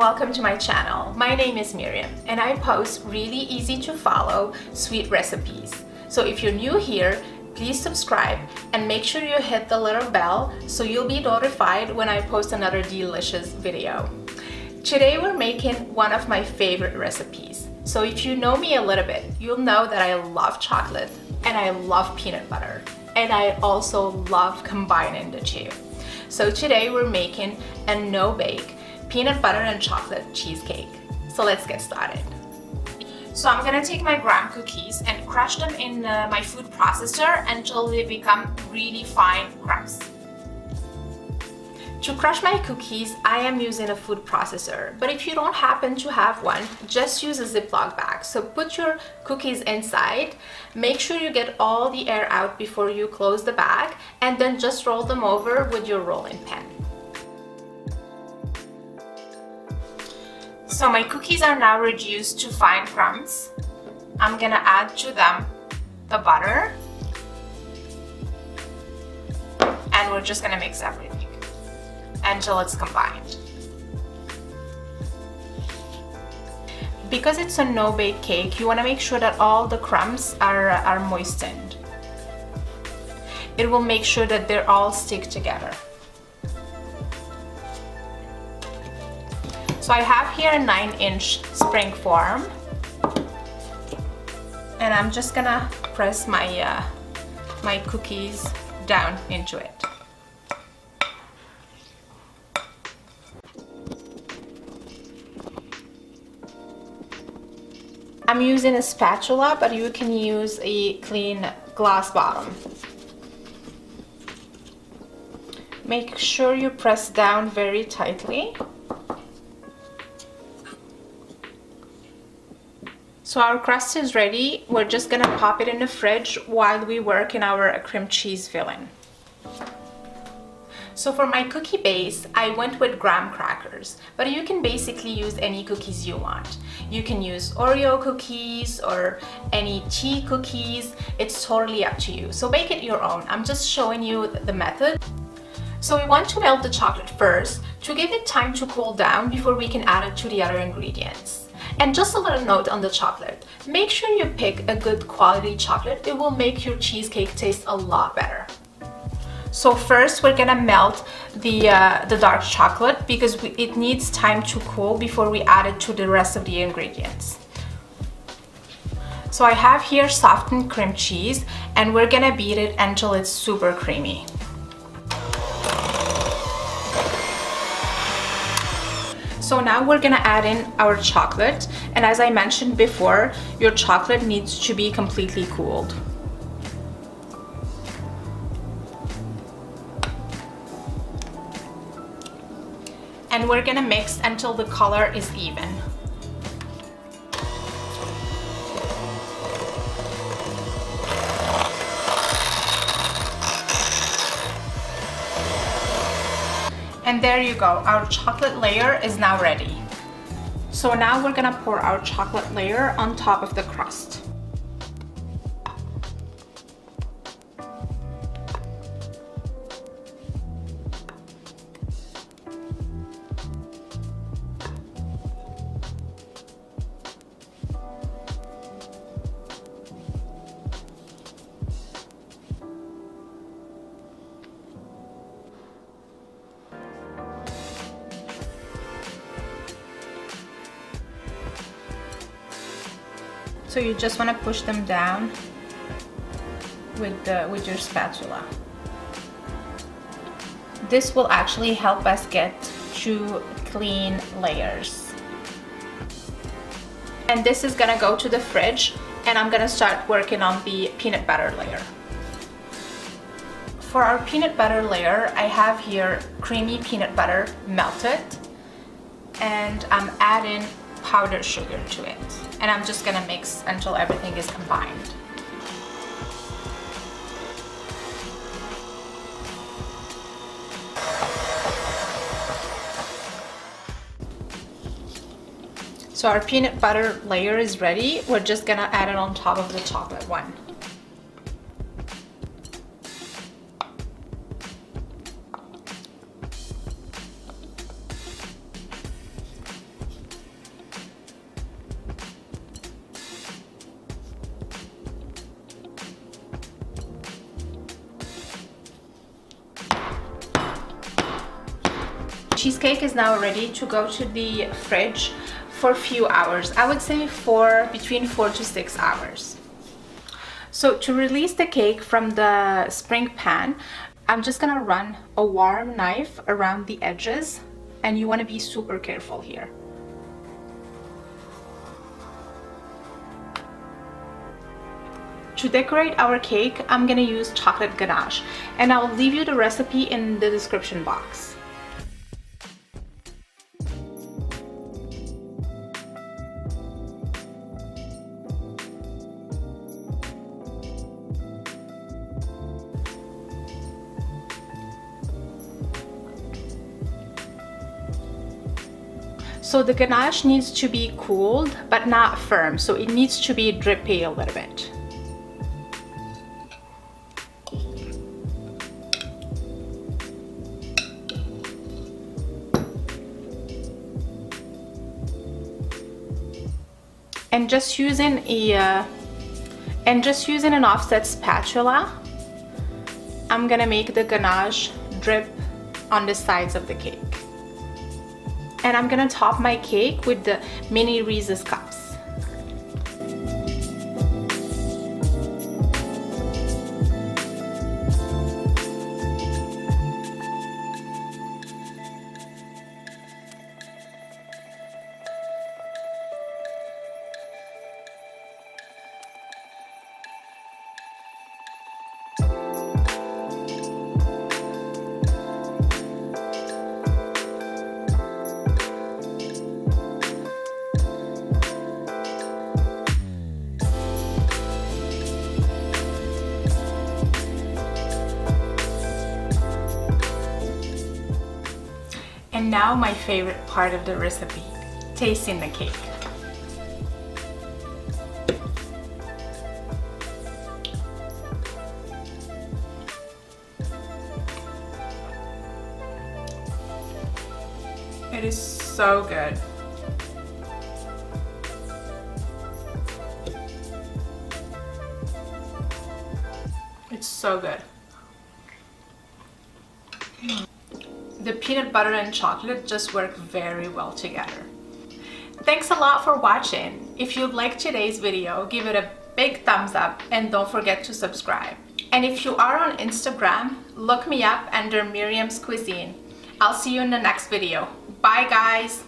welcome to my channel. My name is Miriam and I post really easy to follow sweet recipes. So if you're new here, please subscribe and make sure you hit the little bell so you'll be notified when I post another delicious video. Today we're making one of my favorite recipes. So if you know me a little bit, you'll know that I love chocolate and I love peanut butter. And I also love combining the two. So today we're making a no-bake peanut butter and chocolate cheesecake. So let's get started. So I'm gonna take my graham cookies and crush them in my food processor until they become really fine crumbs. To crush my cookies, I am using a food processor, but if you don't happen to have one, just use a Ziploc bag. So put your cookies inside, make sure you get all the air out before you close the bag, and then just roll them over with your rolling pin. So my cookies are now reduced to fine crumbs. I'm gonna add to them the butter, and we're just gonna mix everything until it's combined. Because it's a no-bake cake, you want to make sure that all the crumbs are moistened. It will make sure that they all stick together. So I have here a 9-inch spring form, and I'm just gonna press my my cookies down into it. I'm using a spatula, but you can use a clean glass bottom. Make sure you press down very tightly. So our crust is ready. We're just gonna pop it in the fridge while we work in our cream cheese filling. So for my cookie base, I went with graham crackers, but you can basically use any cookies you want. You can use Oreo cookies or any tea cookies. It's totally up to you. So make it your own. I'm just showing you the method. So we want to melt the chocolate first to give it time to cool down before we can add it to the other ingredients. And just a little note on the chocolate. Make sure you pick a good quality chocolate. It will make your cheesecake taste a lot better. So first we're gonna melt the dark chocolate because it needs time to cool before we add it to the rest of the ingredients. So I have here softened cream cheese and we're gonna beat it until it's super creamy. So now we're gonna add in our chocolate, and as I mentioned before, your chocolate needs to be completely cooled. And we're gonna mix until the color is even. And there you go, our chocolate layer is now ready. So now we're gonna pour our chocolate layer on top of the crust. So you just want to push them down with your spatula. This will actually help us get 2 clean layers. And this is gonna go to the fridge, and I'm gonna start working on the peanut butter layer. For our peanut butter layer, I have here creamy peanut butter melted, and I'm adding powdered sugar to it. And I'm just gonna mix until everything is combined. So our peanut butter layer is ready. We're just gonna add it on top of the chocolate one. cheesecake is now ready to go to the fridge for a few hours. I would say for between 4 to 6 hours. So to release the cake from the spring pan, I'm just gonna run a warm knife around the edges, and you want to be super careful here. To decorate our cake, I'm gonna use chocolate ganache, and I'll leave you the recipe in the description box. So the ganache needs to be cooled, but not firm, so it needs to be drippy a little bit. And just using an offset spatula, I'm gonna make the ganache drip on the sides of the cake. And I'm gonna top my cake with the mini Reese's cups. And now my favorite part of the recipe, tasting the cake. It is so good. It's so good. The peanut butter and chocolate just work very well together. Thanks a lot for watching. If you liked today's video, give it a big thumbs up and don't forget to subscribe. And if you are on Instagram, look me up under Miriam's Cuisine. I'll see you in the next video. Bye guys!